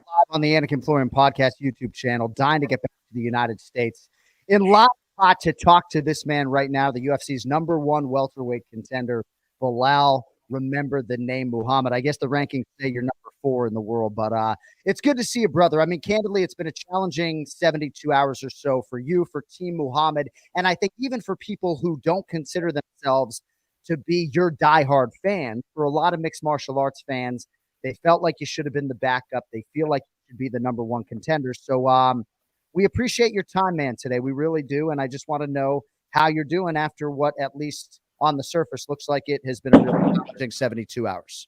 live on the Anik Florian podcast YouTube channel, dying to get back to the United States. In live spot to talk to this man right now, the UFC's #1 welterweight contender, Belal. Remember the name Muhammad. I guess the rankings say you're #4 in the world, but it's good to see you, brother. I mean, candidly, it's been a challenging 72 hours or so for you, for Team Muhammad, and I think even for people who don't consider themselves to be your diehard fan. For a lot of mixed martial arts fans, they felt like you should have been the backup. They feel like you should be the #1 contender. So we appreciate your time, man, today. We really do. And I just want to know how you're doing after what, at least on the surface, looks like it has been a really challenging 72 hours.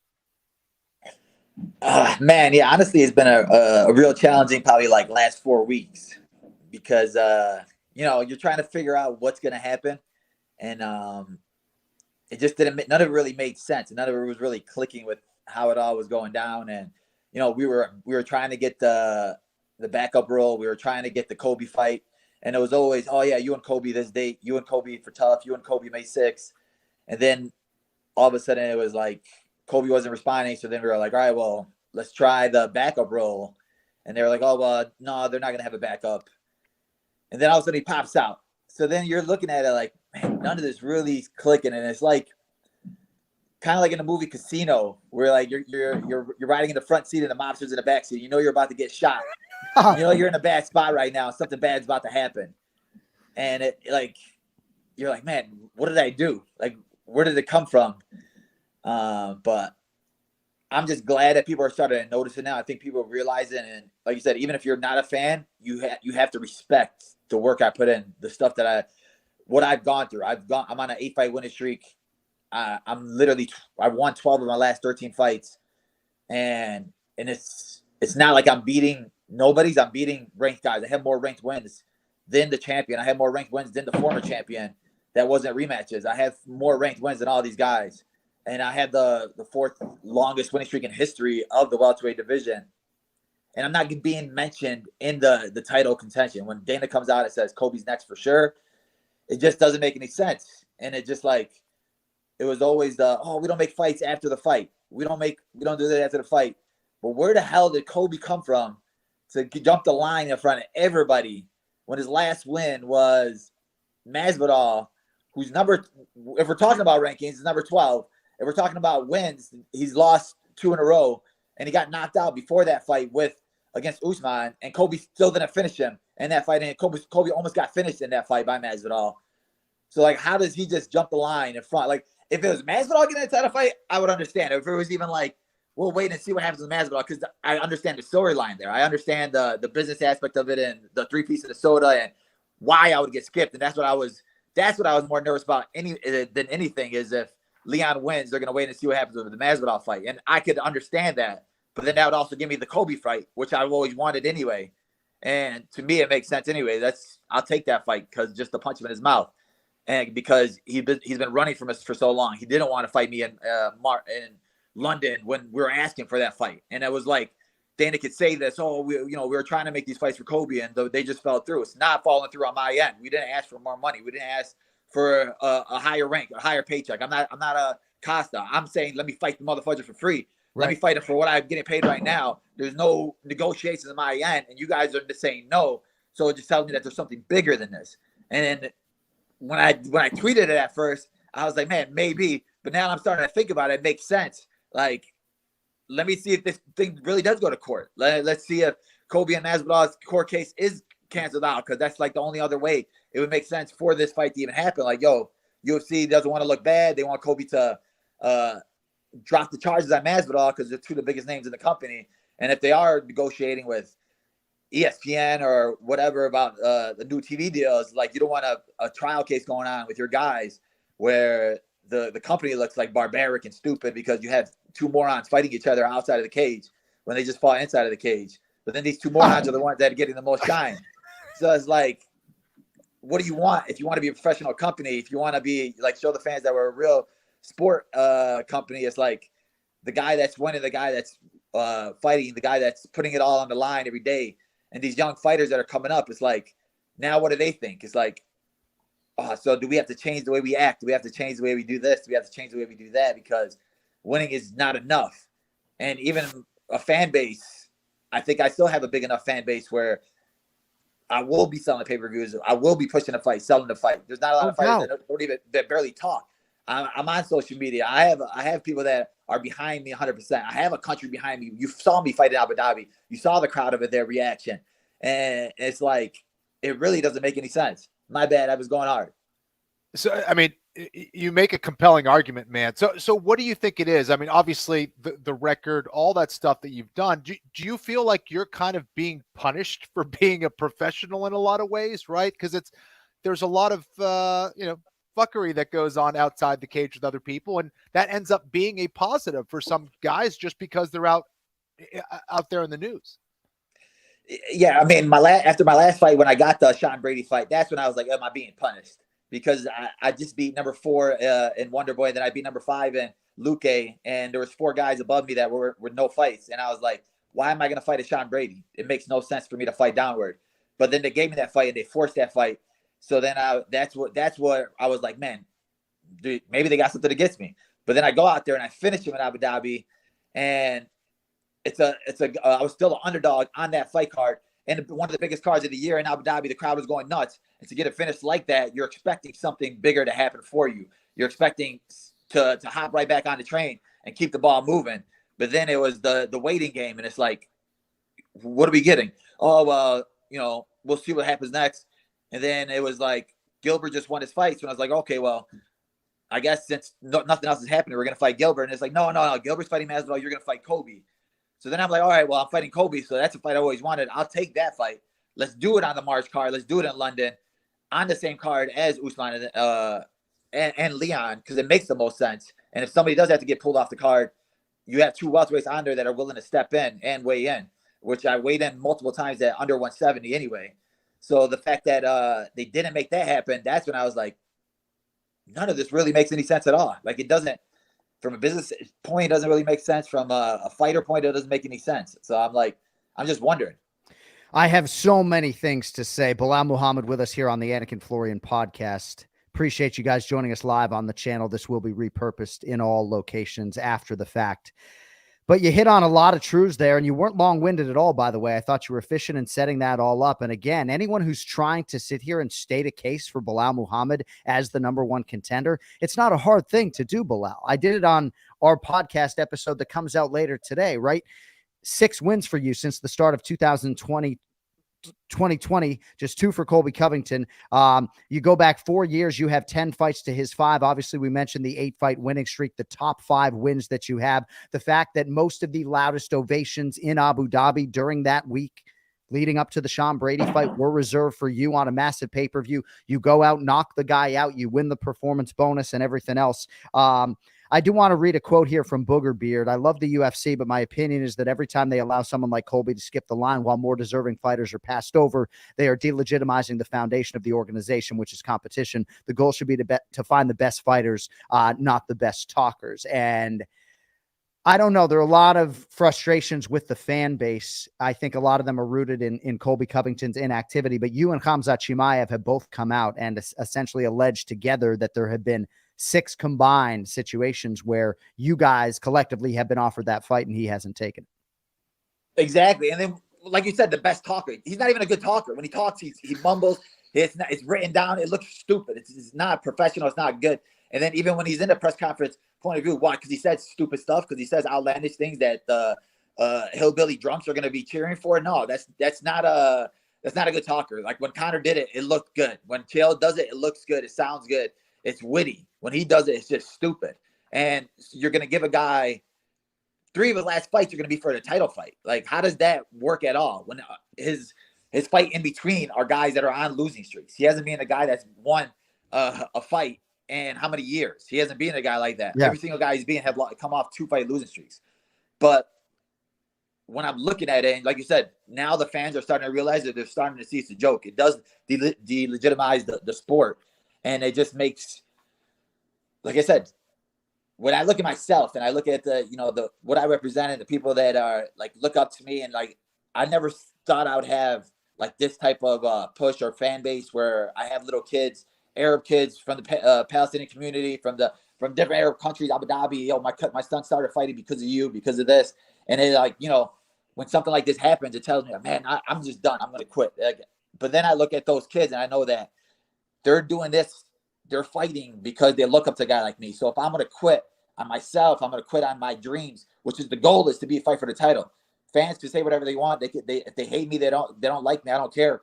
Man, yeah, honestly, it's been a real challenging, probably like last 4 weeks because, you're trying to figure out what's going to happen. And it just none of it really made sense. None of it was really clicking with how it all was going down. And, we were trying to get the backup role. We were trying to get the Kobe fight. And it was always, oh yeah, you and Kobe this date, you and Kobe for tough, you and Kobe May 6th. And then all of a sudden it was like Kobe wasn't responding. So then we were like, all right, well, let's try the backup role. And they were like, oh, well, no, they're not going to have a backup. And then all of a sudden he pops out. So then you're looking at it like, man, none of this really is clicking. And it's like, kind of like in the movie Casino, where like you're riding in the front seat and the mobster's in the back seat. You know you're about to get shot. You know you're in a bad spot right now. Something bad's about to happen, and you're like, man, what did I do? Like, where did it come from? But I'm just glad that people are starting to notice it now. I think people realize it, and like you said, even if you're not a fan, you have to respect the work I put in, the stuff that what I've gone through. I'm on an 8-fight winning streak. I've won 12 of my last 13 fights, and it's not like I'm beating nobody's. I'm beating ranked guys. I have more ranked wins than the champion. I have more ranked wins than the former champion. That wasn't rematches. I have more ranked wins than all these guys, and I had the 4th longest winning streak in history of the welterweight division. And I'm not being mentioned in the title contention. When Dana comes out and says Kobe's next for sure, it just doesn't make any sense. And it just like. It was always we don't make fights after the fight. We don't do that after the fight. But where the hell did Kobe come from to jump the line in front of everybody when his last win was Masvidal, who's if we're talking about rankings, is number 12. If we're talking about wins, he's lost 2 in a row, and he got knocked out before that fight against Usman, and Kobe still didn't finish him in that fight. And Kobe almost got finished in that fight by Masvidal. So, like, how does he just jump the line in front? Like, if it was Masvidal getting a title fight, I would understand. If it was even like, we'll wait and see what happens with Masvidal, because I understand the storyline there. I understand the business aspect of it and the 3-piece of the soda and why I would get skipped. And that's what I was more nervous about than anything, is if Leon wins, they're going to wait and see what happens with the Masvidal fight. And I could understand that. But then that would also give me the Kobe fight, which I've always wanted anyway. And to me, it makes sense anyway. I'll take that fight because just to punch him in his mouth. And because he's been running from us for so long, he didn't want to fight me in London when we were asking for that fight. And it was like, Dana could say this, we were trying to make these fights for Kobe, and they just fell through. It's not falling through on my end. We didn't ask for more money. We didn't ask for a higher rank, a higher paycheck. I'm not a Costa. I'm saying, let me fight the motherfucker for free. Right. Let me fight it for what I'm getting paid right now. There's no negotiations on my end, and you guys are just saying no. So it just tells me that there's something bigger than this. And then when I tweeted it at first, I was like, man, maybe. But now I'm starting to think about it. It makes sense. Like, let me see if this thing really does go to court. Let's see if Kobe and Masvidal's court case is canceled out, because that's like the only other way it would make sense for this fight to even happen. Like, UFC doesn't want to look bad. They want Kobe to drop the charges on Masvidal because they're 2 of the biggest names in the company. And if they are negotiating with ESPN or whatever about the new TV deals, like, you don't want a trial case going on with your guys where the company looks like barbaric and stupid because you have 2 morons fighting each other outside of the cage when they just fought inside of the cage. But then these 2 morons are the ones that are getting the most shine. So it's like, what do you want? If you want to be a professional company, if you want to be like, show the fans that we're a real sport company, it's like the guy that's winning, the guy that's fighting, the guy that's putting it all on the line every day. And these young fighters that are coming up, it's like, now what do they think? It's like, so do we have to change the way we act? Do we have to change the way we do this? Do we have to change the way we do that? Because winning is not enough. And even a fan base I think I still have a big enough fan base where I will be selling pay-per-views. I will be pushing the fight, selling the fight. There's not a lot of fighters that barely talk. I'm on social media. I have people that are behind me 100%. I have a country behind me. You saw me fight in Abu Dhabi. You saw the crowd of it, their reaction. And it's like, it really doesn't make any sense. My bad. I was going hard. So, I mean, you make a compelling argument, man. So what do you think it is? I mean, obviously the record, all that stuff that you've done, do you feel like you're kind of being punished for being a professional in a lot of ways, right? Because there's a lot of, fuckery that goes on outside the cage with other people. And that ends up being a positive for some guys just because they're out there in the news. Yeah. I mean, after my last fight, when I got the Sean Brady fight, that's when I was like, am I being punished? Because I just beat number 4 in Wonder Boy, then I beat number 5 in Luke, and there was 4 guys above me that were with no fights, and I was like, why am I going to fight a Sean Brady? It makes no sense for me to fight downward. But then they gave me that fight, and they forced that fight. So then that's what I was like, man, dude, maybe they got something against me. But then I go out there and I finish him in Abu Dhabi, and I was still an underdog on that fight card. And one of the biggest cards of the year in Abu Dhabi, the crowd was going nuts. And to get a finish like that, you're expecting something bigger to happen for you. You're expecting to hop right back on the train and keep the ball moving. But then it was the waiting game, and it's like, what are we getting? Oh, well, we'll see what happens next. And then it was like Gilbert just won his fight. So I was like, okay, well, I guess since nothing else is happening, we're going to fight Gilbert. And it's like, no, Gilbert's fighting Masvidal. You're going to fight Kobe. So then I'm like, all right, well, I'm fighting Kobe, so that's a fight I always wanted. I'll take that fight. Let's do it on the March card. Let's do it in London on the same card as Usman and Leon, because it makes the most sense. And if somebody does have to get pulled off the card, you have 2 welterweights on there that are willing to step in and weigh in, which I weighed in multiple times at under 170 anyway. So the fact that they didn't make that happen, that's when I was like, none of this really makes any sense at all. Like, it doesn't. From a business point, it doesn't really make sense. From a fighter point, it doesn't make any sense. So I'm just wondering. I have so many things to say. Belal Muhammad with us here on the Anik Florian podcast. Appreciate you guys joining us live on the channel. This will be repurposed in all locations after the fact. But you hit on a lot of truths there, and you weren't long-winded at all, by the way. I thought you were efficient in setting that all up. And again, anyone who's trying to sit here and state a case for Belal Muhammad as the number 1 contender, it's not a hard thing to do, Belal. I did it on our podcast episode that comes out later today, right? 6 wins for you since the start of 2020, just 2 for Colby Covington. You go back 4 years, you have 10 fights to his 5. Obviously, we mentioned the 8-fight winning streak, the top 5 wins that you have, the fact that most of the loudest ovations in Abu Dhabi during that week leading up to the Sean Brady fight were reserved for you on a massive pay-per-view. You go out, knock the guy out, you win the performance bonus and everything else. I do want to read a quote here from Booger Beard. I love the UFC, but my opinion is that every time they allow someone like Colby to skip the line while more deserving fighters are passed over, they are delegitimizing the foundation of the organization, which is competition. The goal should be to find the best fighters, not the best talkers. And I don't know. There are a lot of frustrations with the fan base. I think a lot of them are rooted in Colby Covington's inactivity, but you and Khamzat Chimaev have both come out and essentially alleged together that there have been 6 combined situations where you guys collectively have been offered that fight and he hasn't taken it. Exactly. And then, like you said, the best talker. He's not even a good talker. When he talks, he mumbles. It's written down. It looks stupid. It's not professional. It's not good. And then even when he's in the press conference, point of view, why? Because he says stupid stuff. Because he says outlandish things that the hillbilly drunks are going to be cheering for. No, that's not a good talker. Like when Conor did it, it looked good. When Chael does it, it looks good. It sounds good. It's witty. When he does it, it's just stupid. And you're going to give a guy 3 of his last fights are going to be for the title fight. Like, how does that work at all? When his fight in between are guys that are on losing streaks. He hasn't been a guy that's won a fight in how many years? He hasn't been a guy like that. Yeah. Every single guy he's been have come off 2-fight losing streaks. But when I'm looking at it, and like you said, now the fans are starting to realize that they're starting to see it's a joke. It does delegitimize the sport. And it just makes, like I said, when I look at myself and I look at what I represent and the people that are like look up to me, and like I never thought I would have like this type of push or fan base where I have little kids, Arab kids from the Palestinian community, from different Arab countries, Abu Dhabi. My son started fighting because of you, because of this, and it when something like this happens, it tells me, man, I'm just done. I'm going to quit. But then I look at those kids and I know that they're doing this. They're fighting because they look up to a guy like me. So if I'm going to quit on myself, I'm going to quit on my dreams, which is the goal, is to be a fight for the title. Fans can say whatever they want. If they hate me, they don't like me. I don't care.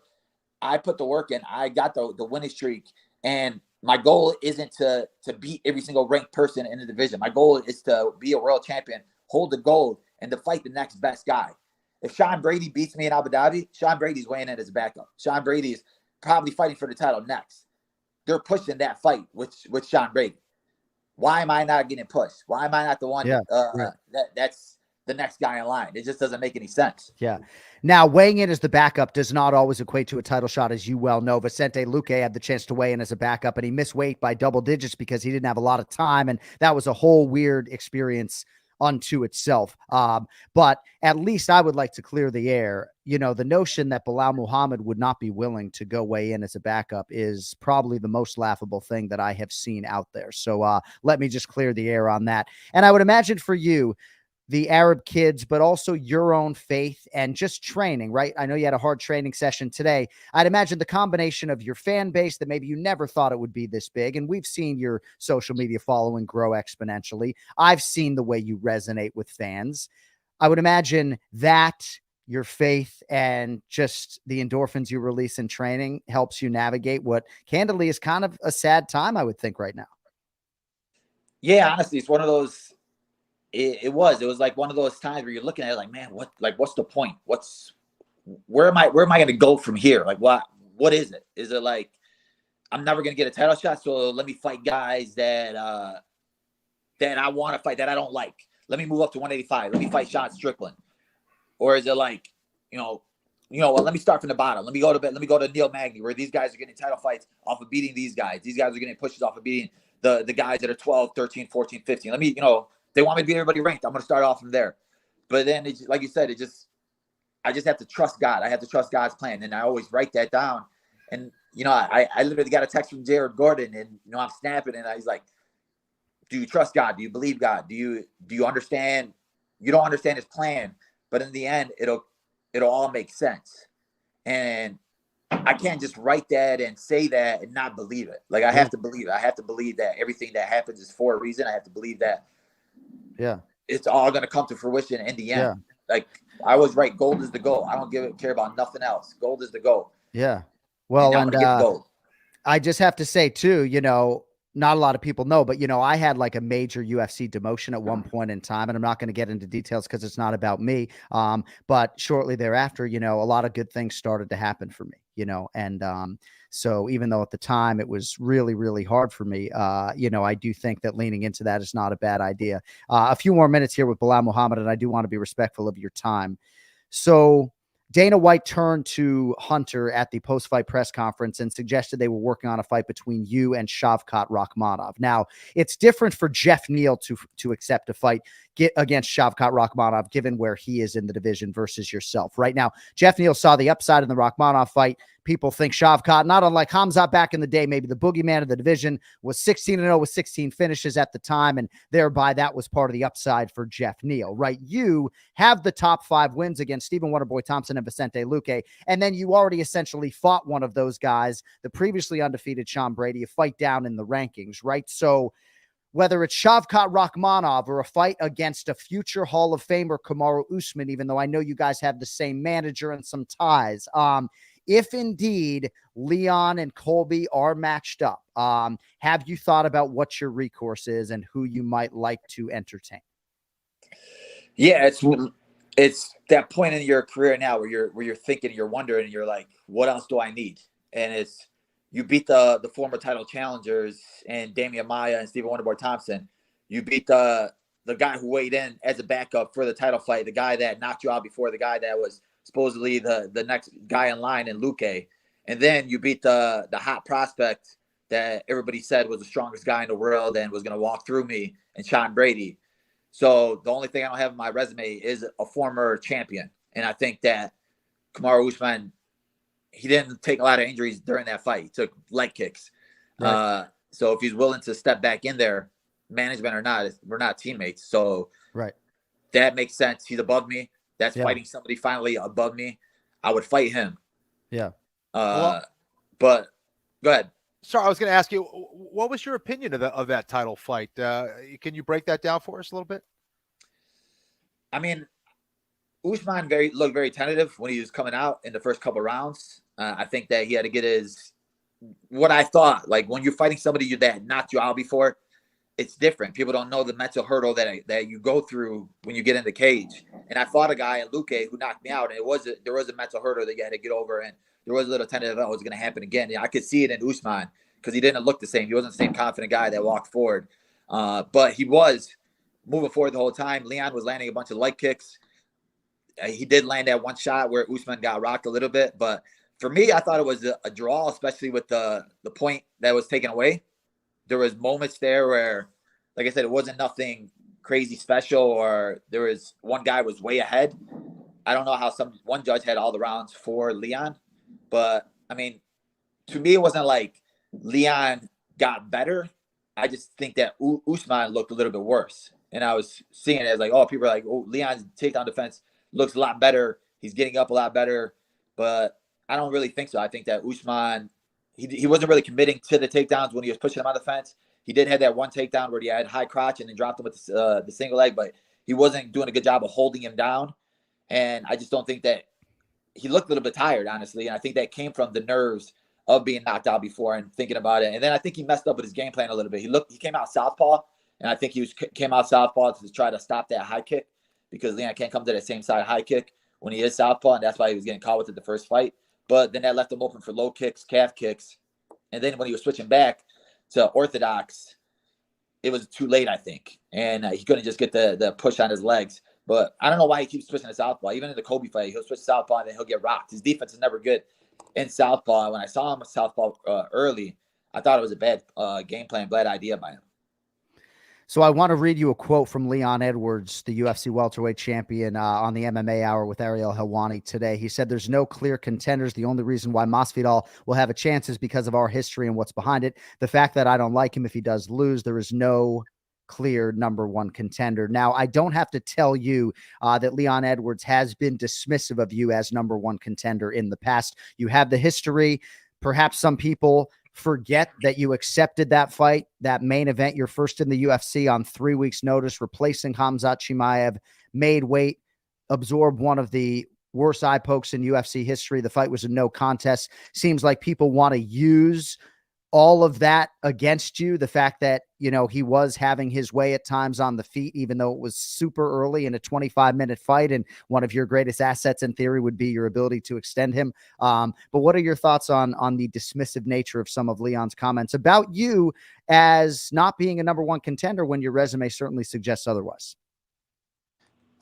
I put the work in. I got the winning streak, and my goal isn't to beat every single ranked person in the division. My goal is to be a world champion, hold the gold, and to fight the next best guy. If Sean Brady beats me in Abu Dhabi, Sean Brady's weighing in as a backup. Sean Brady is probably fighting for the title next. They're pushing that fight with Sean Brady. Why am I not getting pushed? Why am I not the one that's the next guy in line? It just doesn't make any sense. Yeah. Now, weighing in as the backup does not always equate to a title shot, as you well know. Vicente Luque had the chance to weigh in as a backup, and he missed weight by double digits because he didn't have a lot of time, and that was a whole weird experience unto itself. But at least I would like to clear the air. You know, the notion that Belal Muhammad would not be willing to go weigh in as a backup is probably the most laughable thing that I have seen out there. So let me just clear the air on that. And I would imagine for you, the Arab kids, but also your own faith and just training, right? I know you had a hard training session today. I'd imagine the combination of your fan base that maybe you never thought it would be this big. And we've seen your social media following grow exponentially. I've seen the way you resonate with fans. I would imagine that your faith and just the endorphins you release in training helps you navigate what candidly is kind of a sad time, I would think, right now. Yeah, honestly, it's one of those. It was like one of those times where you're looking at it like, man, what's the point? Where am I going to go from here? Like, what is it? Is it like, I'm never going to get a title shot, so let me fight guys that I want to fight that I don't like. Let me move up to 185. Let me fight Sean Strickland. Or is it like, well, let me start from the bottom. Let me go to Neil Magny, where these guys are getting title fights off of beating these guys. These guys are getting pushes off of beating the guys that are 12, 13, 14, 15. Let me, they want me to beat everybody ranked. I'm going to start off from there. But then, like you said, I just have to trust God. I have to trust God's plan. And I always write that down. And, I literally got a text from Jared Gordon, and, I'm snapping, and he's like, do you trust God? Do you believe God? Do you understand? You don't understand his plan, but in the end, it'll all make sense. And I can't just write that and say that and not believe it. Like, I have to believe it. I have to believe that everything that happens is for a reason. I have to believe that it's all going to come to fruition in the end. Yeah. Like, I always write, gold is the goal. I don't care about nothing else. Gold is the goal. Yeah. Well, and I just have to say too, not a lot of people know, but I had like a major UFC demotion at one point in time, and I'm not going to get into details because it's not about me. But shortly thereafter, a lot of good things started to happen for me, and so even though at the time it was really, really hard for me, I do think that leaning into that is not a bad idea. A few more minutes here with Belal Muhammad, and I do want to be respectful of your time. So Dana White turned to Hunter at the post-fight press conference and suggested they were working on a fight between you and Shavkat Rakhmonov. Now, it's different for Jeff Neal to accept a fight against Shavkat Rakhmonov, given where he is in the division versus yourself. Right now, Jeff Neal saw the upside in the Rakhmonov fight. People think Shavkat, not unlike Hamzat back in the day, maybe the boogeyman of the division, was 16-0 with 16 finishes at the time, and thereby that was part of the upside for Jeff Neal, right? You have the top 5 wins against Stephen Wonderboy Thompson and Vicente Luque, and then you already essentially fought one of those guys, the previously undefeated Sean Brady, a fight down in the rankings, right? So whether it's Shavkat Rakhmonov or a fight against a future Hall of Famer, Kamaru Usman, even though I know you guys have the same manager and some ties, if indeed Leon and Colby are matched up, have you thought about what your recourse is and who you might like to entertain? Yeah, it's that point in your career now where you're thinking, you're wondering, and you're like, what else do I need? And it's, you beat the former title challengers and Damian Maia and Stephen Wonderboy Thompson. You beat the guy who weighed in as a backup for the title fight, the guy that knocked you out before, the guy that was supposedly the next guy in line in Luque. And then you beat the hot prospect that everybody said was the strongest guy in the world and was going to walk through me, and Sean Brady. So the only thing I don't have in my resume is a former champion. And I think that Kamaru Usman, he didn't take a lot of injuries during that fight. He took leg kicks. Right. So if he's willing to step back in there, management or not, we're not teammates. So right, that makes sense. He's above me. that's fighting somebody finally above me, I would fight him. Yeah. But go ahead. Sorry, I was going to ask you, what was your opinion of that title fight? Can you break that down for us a little bit? I mean, Usman looked very tentative when he was coming out in the first couple rounds. I think that he had to get what I thought, like when you're fighting somebody that knocked you out before, it's different. People don't know the mental hurdle that you go through when you get in the cage. And I fought a guy in Luque who knocked me out, and there was a mental hurdle that you had to get over, and there was a little tentative that was going to happen again. I could see it in Usman because he didn't look the same. He wasn't the same confident guy that walked forward, but he was moving forward the whole time. Leon was landing a bunch of leg kicks. He did land that one shot where Usman got rocked a little bit, but for me, I thought it was a draw, especially with the point that was taken away. There was moments there where, like I said, it wasn't nothing crazy special, or there was one guy was way ahead. I don't know how one judge had all the rounds for Leon, but I mean, to me, it wasn't like Leon got better. I just think that Usman looked a little bit worse, and I was seeing it as like, oh, people are like, oh, Leon's takedown defense looks a lot better. He's getting up a lot better, but I don't really think so. I think that Usman, he wasn't really committing to the takedowns when he was pushing him on the fence. He did have that one takedown where he had high crotch and then dropped him with the single leg, but he wasn't doing a good job of holding him down. And I just don't think that he looked a little bit tired, honestly. And I think that came from the nerves of being knocked out before and thinking about it. And then I think he messed up with his game plan a little bit. He came out southpaw, and I think came out southpaw to try to stop that high kick, because Leon can't come to that same side high kick when he is southpaw, and that's why he was getting caught with it the first fight. But then that left him open for low kicks, calf kicks. And then when he was switching back to orthodox, it was too late, I think. And he couldn't just get the push on his legs. But I don't know why he keeps switching to southpaw. Even in the Kobe fight, he'll switch southpaw and then he'll get rocked. His defense is never good in southpaw. When I saw him southpaw early, I thought it was a bad game plan, bad idea by him. So I want to read you a quote from Leon Edwards, the UFC welterweight champion, on the MMA Hour with Ariel Helwani today. He said, "There's no clear contenders. The only reason why Masvidal will have a chance is because of our history and what's behind it. The fact that I don't like him if he does lose, there is no clear number one contender." Now, I don't have to tell you that Leon Edwards has been dismissive of you as number one contender in the past. You have the history. Perhaps some people forget that you accepted that fight, that main event, your first in the UFC on 3 weeks notice, replacing Khamzat Chimaev, made weight, absorbed one of the worst eye pokes in UFC history. The fight was a no contest. Seems like people want to use all of that against you. The fact that, you know, he was having his way at times on the feet, even though it was super early in a 25-minute fight. And one of your greatest assets in theory would be your ability to extend him. But what are your thoughts on the dismissive nature of some of Leon's comments about you as not being a number one contender when your resume certainly suggests otherwise?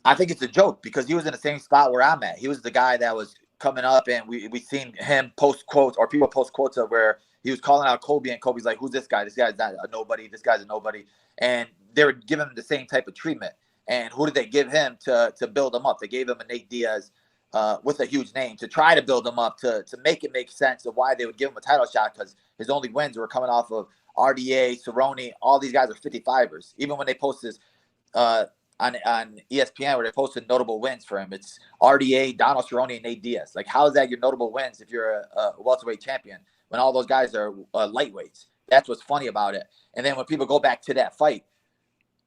I think it's a joke because he was in the same spot where I'm at. He was the guy that was coming up, and we seen him post quotes, or people post quotes of where he was calling out Kobe, and Kobe's like, "Who's this guy? This guy's not a nobody. This guy's a nobody." And they were giving him the same type of treatment. And who did they give him to build him up? They gave him a Nate Diaz with a huge name to try to build him up, to make it make sense of why they would give him a title shot, because his only wins were coming off of RDA, Cerrone. All these guys are 55ers. Even when they posted on ESPN where they posted notable wins for him, it's RDA, Donald Cerrone, and Nate Diaz. Like, how is that your notable wins if you're a welterweight champion when all those guys are lightweights? That's what's funny about it. And then when people go back to that fight,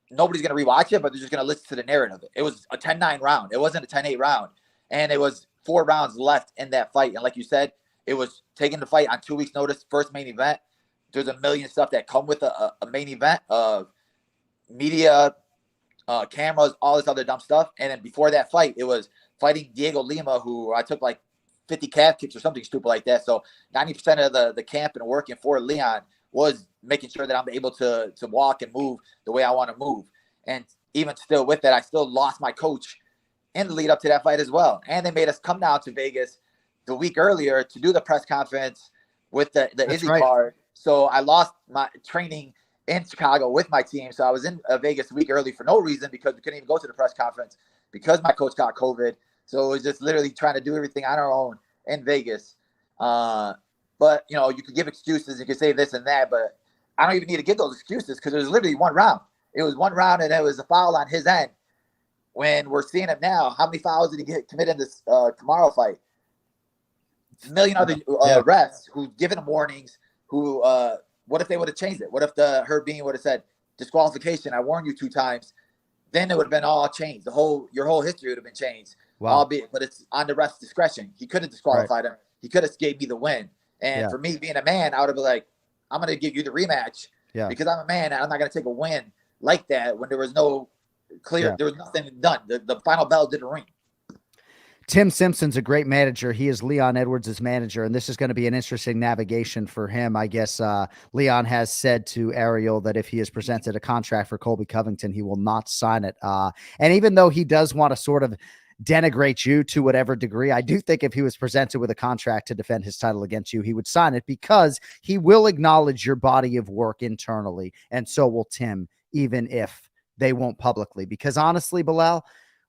nobody's going to rewatch it, but they're just going to listen to the narrative. It was a 10-9 round. It wasn't a 10-8 round. And it was 4 rounds left in that fight. And like you said, it was taking the fight on 2 weeks notice, first main event. There's a million stuff that come with a main event of media, cameras, all this other dumb stuff. And then before that fight, it was fighting Diego Lima, who I took like 50 calf kicks or something stupid like that. So 90% of the camp and working for Leon was making sure that I'm able to walk and move the way I want to move. And even still with that, I still lost my coach in the lead up to that fight as well. And they made us come down to Vegas the week earlier to do the press conference with the Izzy card. So I lost my training in Chicago with my team. So I was in Vegas a week early for no reason, because we couldn't even go to the press conference because my coach got COVID. So it was just literally trying to do everything on our own in Vegas. But, you know, you could give excuses. You could say this and that, but I don't even need to give those excuses because it was literally one round. It was one round, and it was a foul on his end when we're seeing him now, how many fouls did he get committed in this Kamaru fight? A million other refs who given him warnings. Who? What if they would have changed it? What if the Herb Dean would have said disqualification? I warned you 2 times. Then it would have been all changed. Your whole history would have been changed. Wow. Albeit, but it's on the ref's discretion. He could have disqualified him. He could have gave me the win. And for me being a man, I would have been like, I'm going to give you the rematch because I'm a man and I'm not going to take a win like that when there was no clear, there was nothing done. The final bell didn't ring. Tim Simpson's a great manager. He is Leon Edwards' manager, and this is going to be an interesting navigation for him. I guess Leon has said to Ariel that if he is presented a contract for Colby Covington, he will not sign it. And even though he does want to sort of denigrate you to whatever degree, I do think if he was presented with a contract to defend his title against you, he would sign it because he will acknowledge your body of work internally, and so will Tim, even if they won't publicly. Because honestly, Belal,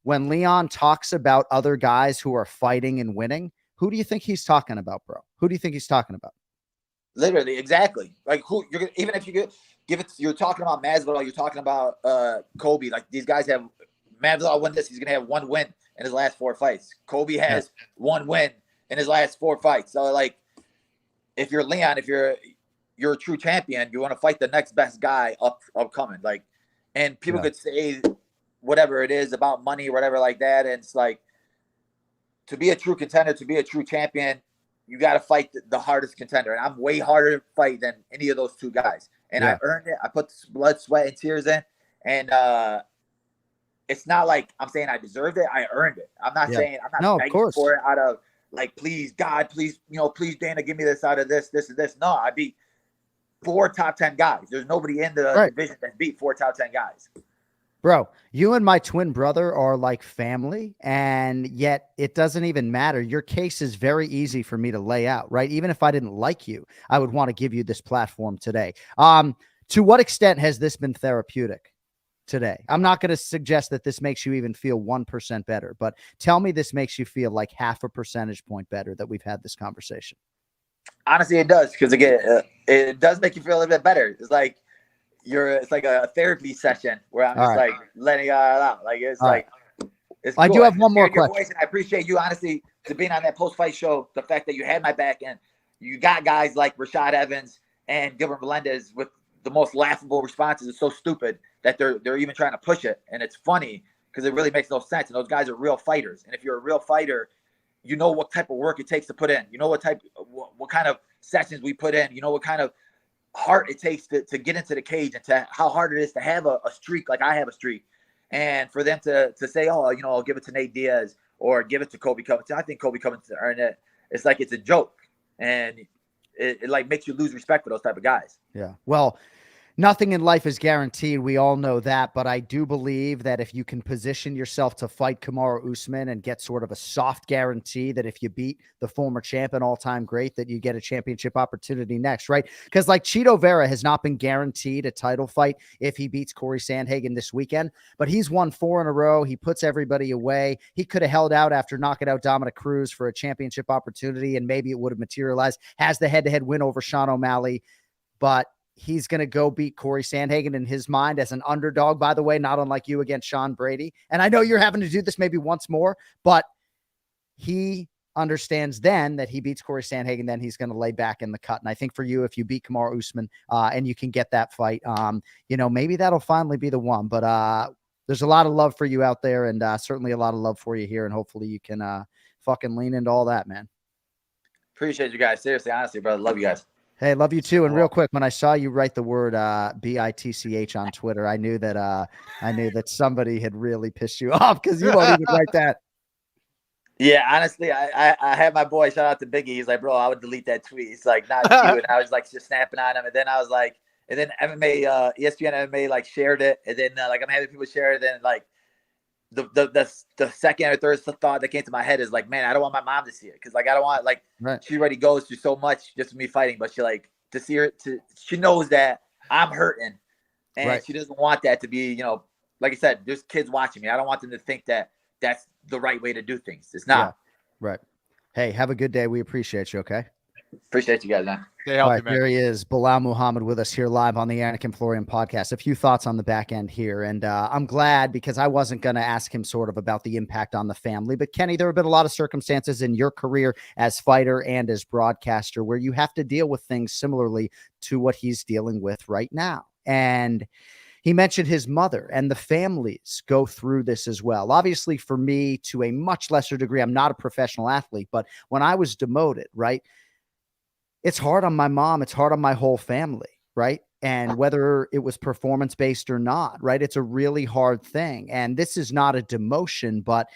when Leon talks about other guys who are fighting and winning, who do you think he's talking about, bro? Who do you think he's talking about? Literally, exactly. Like who you're gonna, even if you could give it, you're talking about Masvidal, you're talking about Kobe. Like these guys have Masvidal win this, he's gonna have 1 win in his last 4 fights. Kobe has 1 win in his last 4 fights. So like, if you're Leon, if you're a true champion, you want to fight the next best guy upcoming. Like, and people could say whatever it is about money or whatever like that. And it's like, to be a true contender, to be a true champion, you got to fight the hardest contender. And I'm way harder to fight than any of those 2 guys. And I earned it. I put blood, sweat, and tears in. And it's not like I'm saying I deserved it. I earned it. I'm not saying I'm not begging for it out of like, please, God, please, please, Dana, give me this out of this, and this. No, I beat 4 top 10 guys. There's nobody in the division that beat 4 top 10 guys. Bro, you and my twin brother are like family, and yet it doesn't even matter. Your case is very easy for me to lay out, right? Even if I didn't like you, I would want to give you this platform today. To what extent has this been therapeutic today? I'm not going to suggest that this makes you even feel 1% better, but tell me this makes you feel like half a percentage point better that we've had this conversation. Honestly, it does, because again, it does make you feel a little bit better. It's like it's like a therapy session where I'm just like letting it out. Like it's like it's cool. I do have one more question. I appreciate you honestly to being on that post-fight show. The fact that you had my back and you got guys like Rashad Evans and Gilbert Melendez with the most laughable responses. It's so stupid that they're even trying to push it, and it's funny because it really makes no sense. And those guys are real fighters. And if you're a real fighter, you know what type of work it takes to put in. You know what kind of sessions we put in. You know what kind of heart it takes to get into the cage, and to how hard it is to have a streak like I have a streak. And for them to say, oh, I'll give it to Nate Diaz or give it to Colby Covington. I think Colby Covington earned it. It's like it's a joke, and it like makes you lose respect for those type of guys. Yeah. Well, nothing in life is guaranteed. We all know that, but I do believe that if you can position yourself to fight Kamaru Usman and get sort of a soft guarantee that if you beat the former champ and all-time great, that you get a championship opportunity next, right? Because like Chito Vera has not been guaranteed a title fight if he beats Corey Sandhagen this weekend, but he's won 4 in a row. He puts everybody away. He could have held out after knocking out Dominic Cruz for a championship opportunity, and maybe it would have materialized. Has the head-to-head win over Sean O'Malley, but he's going to go beat Corey Sandhagen in his mind as an underdog, by the way, not unlike you against Sean Brady. And I know you're having to do this maybe once more, but he understands then that he beats Corey Sandhagen, then he's going to lay back in the cut. And I think for you, if you beat Kamaru Usman and you can get that fight, maybe that'll finally be the one. But there's a lot of love for you out there, and certainly a lot of love for you here. And hopefully you can fucking lean into all that, man. Appreciate you guys. Seriously, honestly, brother. Love you guys. Hey, love you too. And real quick, when I saw you write the word BITCH on Twitter, I knew that somebody had really pissed you off, because you won't even write that. Yeah, honestly, I had my boy, shout out to Biggie. He's like, bro, I would delete that tweet. It's like, not you. And I was like just snapping on him. And then I was like, and then MMA, ESPN MMA like shared it. And then like I'm having people share it. And like the second or third thought that came to my head is like, man, I don't want my mom to see it, because like I don't want, like, she already goes through so much just with me fighting, but she like to see her she knows that I'm hurting, and she doesn't want that to be, like I said, there's kids watching me. I don't want them to think that that's the right way to do things. It's not. Right. Hey, have a good day. We appreciate you. Okay. Appreciate you guys, man. Stay All healthy, right, man. there he is, Belal Muhammad, with us here live on the Anik Florian podcast. A few thoughts on the back end here, and I'm glad, because I wasn't going to ask him sort of about the impact on the family. But Kenny, there have been a lot of circumstances in your career as fighter and as broadcaster where you have to deal with things similarly to what he's dealing with right now. And he mentioned his mother, and the families go through this as well. Obviously, for me, to a much lesser degree, I'm not a professional athlete, but when I was demoted, right, it's hard on my mom. It's hard on my whole family, right? And whether it was performance-based or not, right? It's a really hard thing. And this is not a demotion, but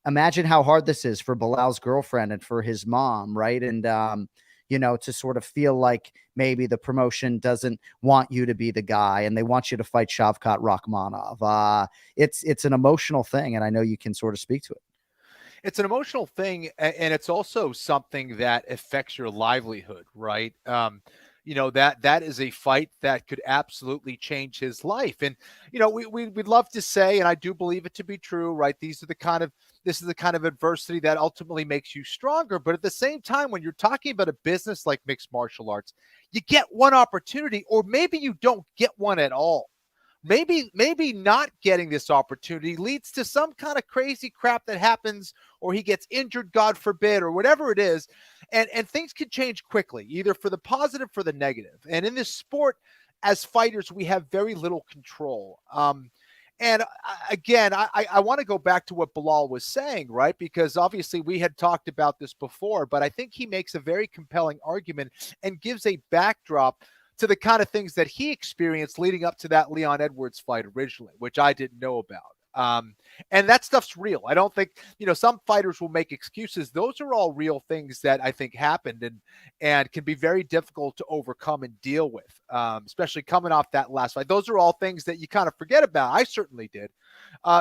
imagine how hard this is for Belal's girlfriend and for his mom, right? And, you know, to sort of feel like maybe the promotion doesn't want you to be the guy and they want you to fight Shavkat Rakhmonov. It's an emotional thing, and I know you can sort of speak to it. It's an emotional thing, and it's also something that affects your livelihood, right? You know, that is a fight that could absolutely change his life. And, you know, we'd love to say, and I do believe it to be true, right? This is the kind of adversity that ultimately makes you stronger. But at the same time, when you're talking about a business like mixed martial arts, you get one opportunity, or maybe you don't get one at all. Maybe not getting this opportunity leads to some kind of crazy crap that happens, or he gets injured, God forbid, or whatever it is. And things can change quickly, either for the positive, for the negative. And in this sport, as fighters, we have very little control. And again, I want to go back to what Belal was saying, right? Because obviously we had talked about this before, but I think he makes a very compelling argument and gives a backdrop to the kind of things that he experienced leading up to that Leon Edwards fight originally, which I didn't know about. And that stuff's real. I don't think, you know, some fighters will make excuses. Those are all real things that I think happened and can be very difficult to overcome and deal with, especially coming off that last fight. Those are all things that you kind of forget about. I certainly did.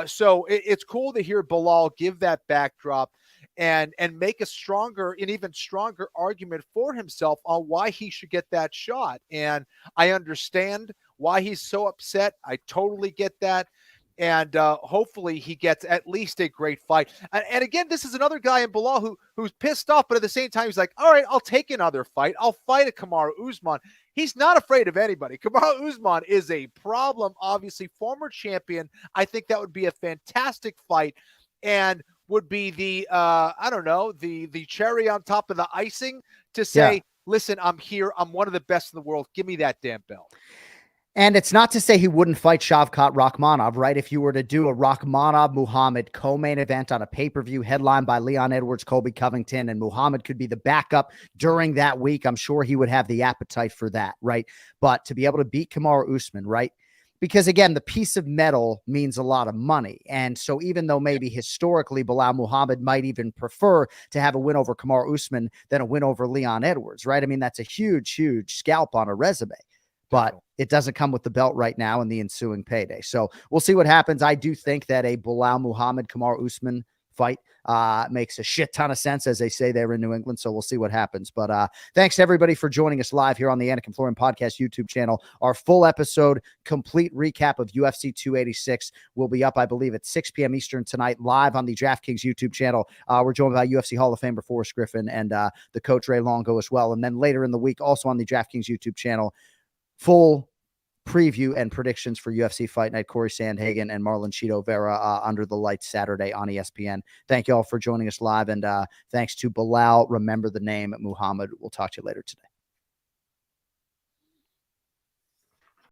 So it's cool to hear Belal give that backdrop and make an even stronger argument for himself on why he should get that shot. And I understand why he's so upset. I totally get that. And hopefully he gets at least a great fight. And again, this is another guy in Belal who's pissed off, but at the same time, he's like, all right, I'll take another fight. I'll fight a Kamaru Usman. He's not afraid of anybody. Kamaru Usman is a problem, obviously, former champion. I think that would be a fantastic fight and would be the, the cherry on top of the icing to say, listen, I'm here. I'm one of the best in the world. Give me that damn belt. And it's not to say he wouldn't fight Shavkat Rakhmonov, right? If you were to do a Rakhmonov Muhammad co-main event on a pay-per-view headlined by Leon Edwards, Colby Covington, and Muhammad could be the backup during that week, I'm sure he would have the appetite for that, right? But to be able to beat Kamaru Usman, right? Because again, the piece of metal means a lot of money. And so even though maybe historically Belal Muhammad might even prefer to have a win over Kamaru Usman than a win over Leon Edwards, right? I mean, that's a huge, huge scalp on a resume. But it doesn't come with the belt right now and the ensuing payday. So we'll see what happens. I do think that a Belal Muhammad Kamaru Usman fight makes a shit ton of sense, as they say there in New England. So we'll see what happens. But thanks to everybody for joining us live here on the Anik Florian podcast YouTube channel. Our full episode, complete recap of UFC 286 will be up, I believe, at 6 p.m. Eastern tonight, live on the DraftKings YouTube channel. We're joined by UFC Hall of Famer Forrest Griffin and the coach Ray Longo as well. And then later in the week, also on the DraftKings YouTube channel, full preview and predictions for UFC Fight Night, Corey Sandhagen and Marlon Chito Vera under the lights Saturday on ESPN. Thank you all for joining us live, and thanks to Belal. Remember the name Muhammad. We'll talk to you later today.